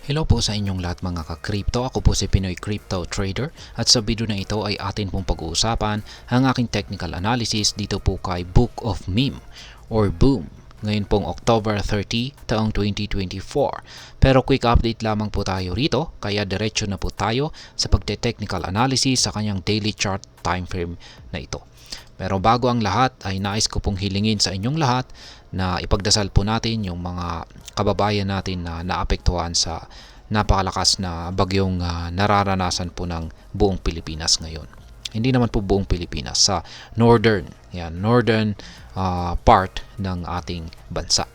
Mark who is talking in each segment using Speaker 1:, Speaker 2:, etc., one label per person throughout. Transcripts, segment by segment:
Speaker 1: Hello po sa inyong lahat mga ka-crypto. Ako po si Pinoy Crypto Trader at sa video na ito ay atin pong pag-uusapan ang aking technical analysis dito po kay Book of Meme or Boom. Ngayon pong October 30 taong 2024. Pero quick update lamang po tayo rito kaya diretso na po tayo sa pagte-technical analysis sa kanyang daily chart time frame na ito. Pero bago ang lahat ay nais ko pong hilingin sa inyong lahat na ipagdasal po natin yung mga kababayan natin na naapektuhan sa napakalakas na bagyong nararanasan po ng buong Pilipinas ngayon. Hindi naman po buong Pilipinas, sa northern part ng ating bansa.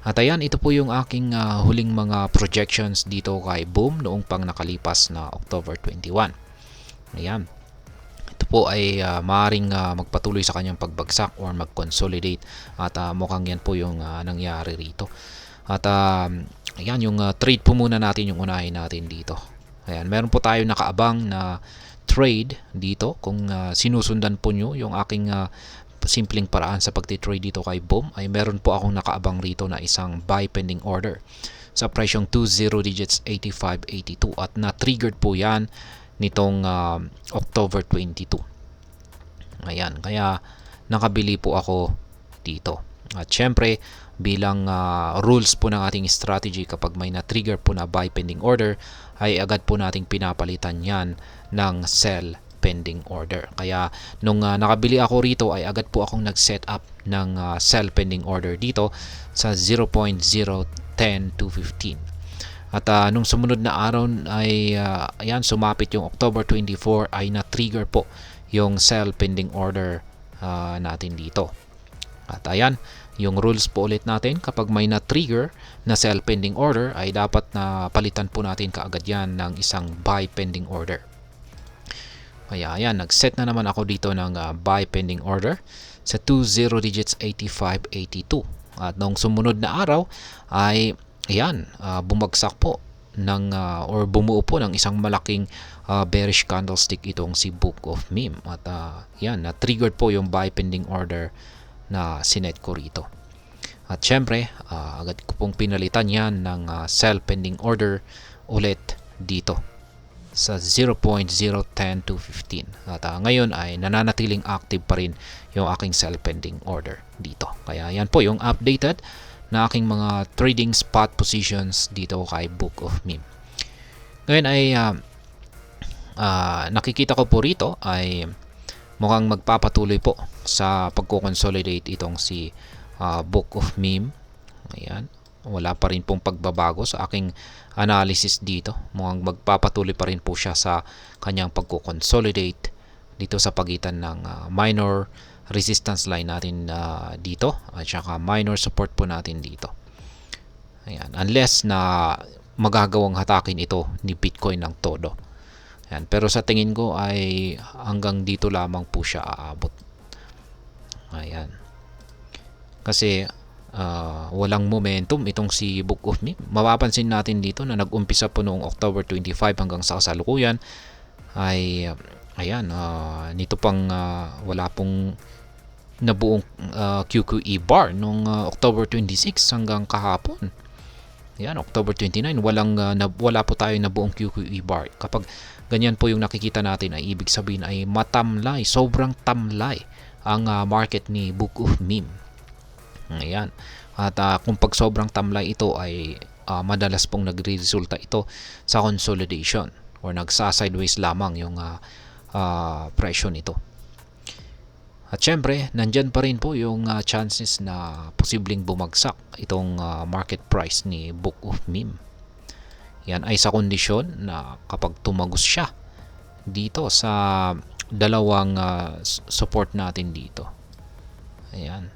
Speaker 1: At ayan, ito po yung aking huling mga projections dito kay Boom noong pang nakalipas na October 21. Ayan. Ito po ay maaaring magpatuloy sa kanyang pagbagsak or mag-consolidate at mukhang yan po yung nangyari rito. At ayan, yung trade po muna natin yung unahin natin dito. Ayan, meron po tayo nakaabang na trade dito. Kung sinusundan po nyo yung aking simpleng paraan sa pagtitrade dito kay Boom, ay meron po akong nakaabang rito na isang buy pending order sa presyong 20 digits 85.82 at na-triggered po yan nitong October 22. Ayan, kaya nakabili po ako dito. At syempre, bilang rules po ng ating strategy, kapag may na-trigger po na buy pending order, ay agad po nating pinapalitan yan ng sell pending order. Kaya nung nakabili ako rito ay agad po akong nag-set up ng sell pending order dito sa 0.010 to 15. At nung sumunod na araw ay ayan, sumapit yung October 24 ay na-trigger po yung sell pending order natin dito. At ayan, yung rules po ulit natin, kapag may na-trigger na sell pending order ay dapat na palitan po natin kaagad yan ng isang buy pending order. Kaya ayan, nag-set na naman ako dito ng buy pending order sa 20 digits 85.82. At nung sumunod na araw ay ayan, bumagsak po ng or bumuo po ng isang malaking bearish candlestick itong si Book of Meme. At yan, na-triggered po yung buy pending order na sinet ko rito. At syempre, agad ko pong pinalitan yan ng sell pending order ulit dito sa 0.010 to 15. At ngayon ay nananatiling active pa rin yung aking sell pending order dito. Kaya yan po yung updated na aking mga trading spot positions dito kay Book of Meme. Ngayon ay nakikita ko po rito ay mukhang magpapatuloy po sa pagko-consolidate itong si Book of Meme. Ayan, wala pa rin pong pagbabago sa aking analysis dito. Mukhang magpapatuloy pa rin po siya sa kanyang pagko-consolidate dito sa pagitan ng minor resistance line natin dito at saka minor support po natin dito. Ayan, unless na magagawang hatakin ito ni Bitcoin ng todo. Ayan, pero sa tingin ko ay hanggang dito lamang po siya aabot. Ayan. Kasi walang momentum itong si Book of Meme. Mapapansin natin dito na nag-umpisa po noong October 25 hanggang sa kasalukuyan ay ayan, nito pang wala pong nabuong QQE bar noong October 26 hanggang kahapon. Ayan, October 29, wala po tayo nabuong QQE bar. Kapag ganyan po yung nakikita natin ay ibig sabihin ay matamlay, sobrang tamlay ang market ni Book of Meme. Ayan. At kung pag sobrang tamlay ito ay madalas pong nagre-resulta ito sa consolidation or nagsa-sideways lamang yung presyo nito. At syempre, nandyan pa rin po yung chances na posibleng bumagsak itong market price ni Book of Meme. Yan ay sa kondisyon na kapag tumagos siya dito sa dalawang support natin dito. Ayan.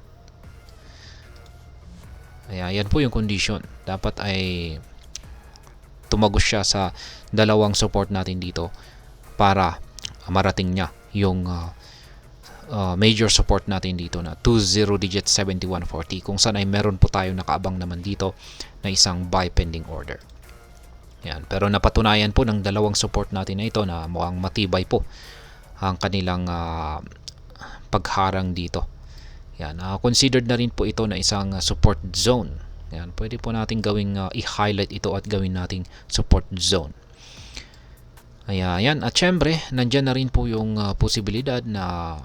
Speaker 1: Ayan po yung condition. Dapat ay tumagos siya sa dalawang support natin dito para marating niya yung major support natin dito na 20 digit 7140, kung saan ay meron po tayo nakaabang naman dito na isang buy pending order. Yan. Pero napatunayan po ng dalawang support natin na ito na mukhang matibay po ang kanilang pagharang dito. Yan. Considered na rin po ito na isang support zone Ayan, pwede po natin gawing i-highlight ito at gawin nating support zone. Ayan, at syempre, nandyan na rin po yung posibilidad na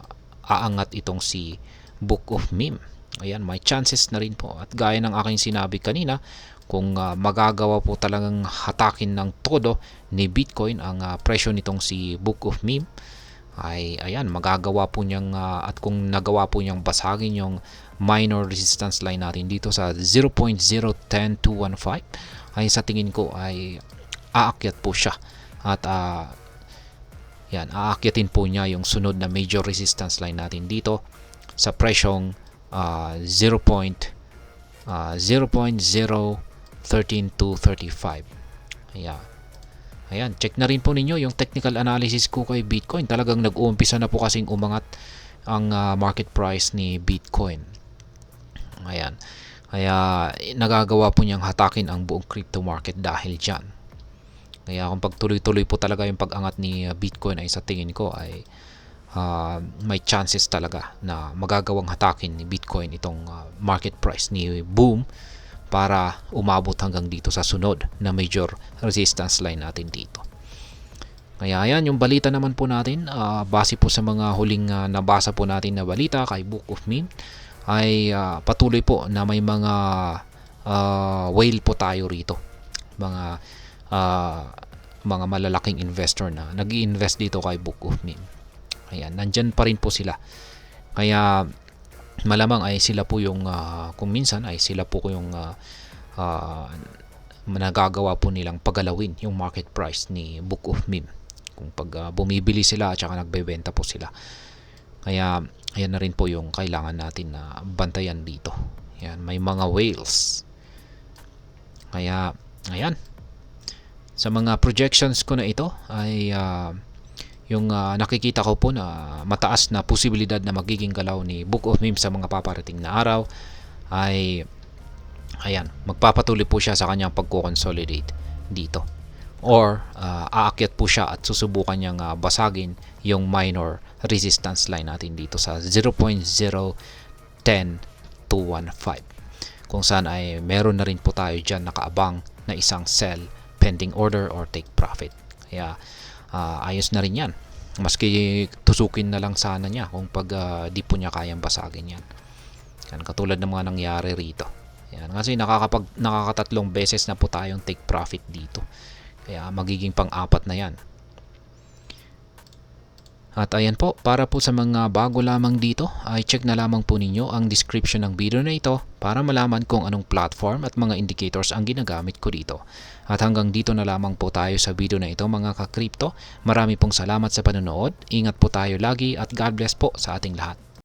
Speaker 1: aangat itong si Book of Meme. Ayan, may chances na rin po. At gaya ng aking sinabi kanina, kung magagawa po talagang hatakin ng todo ni Bitcoin ang presyo nitong si Book of Meme, ay ayan, magagawa po niyang at kung nagawa po niyang basagin yung minor resistance line natin dito sa 0.010215, ay sa tingin ko ay aakyat po siya at yan, aakyatin po niya yung sunod na major resistance line natin dito sa presyong 0.013235. Ayan, check na rin po ninyo yung technical analysis ko kay Bitcoin. Talagang nag-uumpisa na po kasing umangat ang market price ni Bitcoin. Ayan. Kaya nagagawa po niyang hatakin ang buong crypto market dahil dyan. Kaya kung pagtuloy-tuloy po talaga yung pag-angat ni Bitcoin, ay sa tingin ko ay may chances talaga na magagawang hatakin ni Bitcoin itong market price ni Boom para umabot hanggang dito sa sunod na major resistance line natin dito. Kaya ayan, yung balita naman po natin, base po sa mga huling nabasa po natin na balita kay Book of Meme, ay patuloy po na may mga whale po tayo rito. Mga malalaking investor na nag-i-invest dito kay Book of Meme. Ayan, nandyan pa rin po sila. Kaya malamang ay sila po yung kung minsan ay sila po yung nagagawa po nilang pagalawin yung market price ni Book of Meme. Kung pag bumibili sila at saka nagbebenta po sila. Kaya ayan na rin po yung kailangan natin na bantayan dito. Ayan, may mga whales. Kaya ayan, sa mga projections ko na ito ay yung nakikita ko po na mataas na posibilidad na magiging galaw ni Book of Meme sa mga paparating na araw ay ayan, magpapatuloy po siya sa kanyang pagko-consolidate dito, or aakyat po siya at susubukan niyang basagin yung minor resistance line natin dito sa 0.010215, kung saan ay meron na rin po tayo dyan nakaabang na isang sell pending order or take profit. Kaya ayos na rin yan, maski tusukin na lang sana niya kung pag di po niya kayang basagin yan. Yan, katulad ng mga nangyari rito. Yan, kasi nakakatatlong beses na po tayong take profit dito, kaya magiging pang-apat na yan. At ayan po, para po sa mga bago lamang dito, ay check na lamang po ninyo ang description ng video na ito para malaman kung anong platform at mga indicators ang ginagamit ko dito. At hanggang dito na lamang po tayo sa video na ito mga ka-crypto. Marami pong salamat sa panonood. Ingat po tayo lagi at God bless po sa ating lahat.